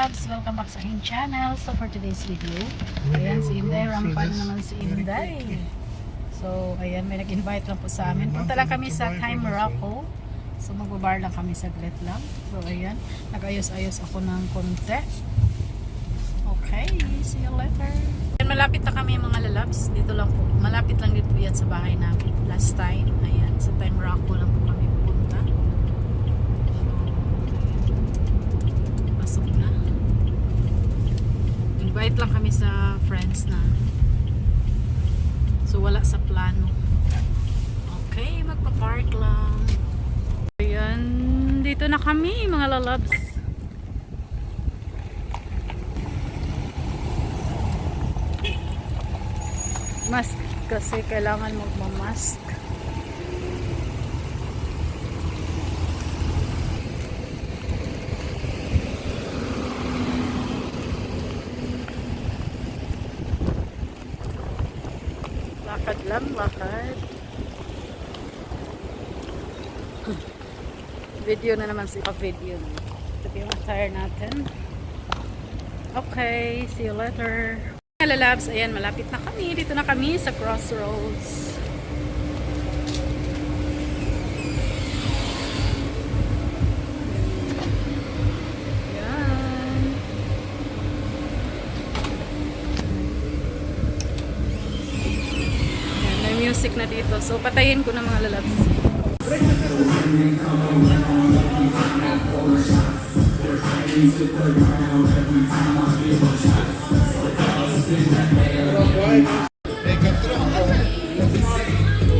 loves, welcome back sa aking channel. So for today's video, ayan si Inday, rampa na naman si Inday. So ayan, may nag-invite lang po sa amin. Punta lang kami sa Thai Morocco. So magbabar lang kami saglit lang. So ayan, nag-ayos-ayos ako ng konti. Okay, see you later. Ayan, malapit na kami mga lalabs. Dito lang po, malapit lang dito yan sa bahay namin. Last time, ayan, sa Thai Morocco lang po kami pupunta. Pasok na. Invite lang kami sa friends na. So wala sa plano. Okay, magpa-park lang. Ayan, dito na kami mga lalabs. Mask kasi kailangan magmamask. Lakad lang, lakad. Video na naman sa video. Ito yung attire natin. Okay, see you later. Hello loves, ayan, malapit na kami. Dito na kami sa Crossroads. Ayan. Ayan, may music na dito. So, patayin ko na mga lalabs.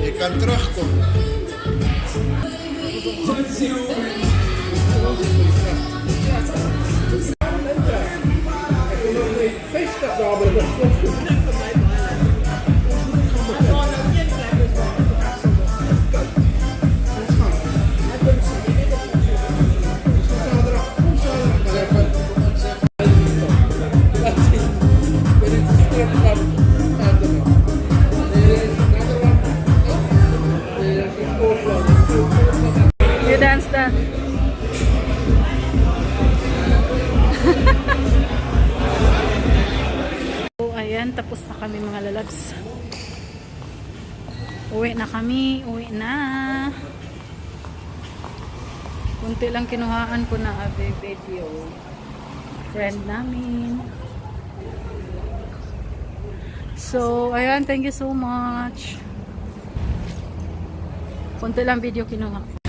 Ik kan terugkomen. You dance dance. So, ayan, tapos na kami mga lalabs. Uwi na kami, uwi na. Kunti lang kinuhaan ko na video. Friend namin. So, ayan, thank you so much. Kunti lang video kinuha.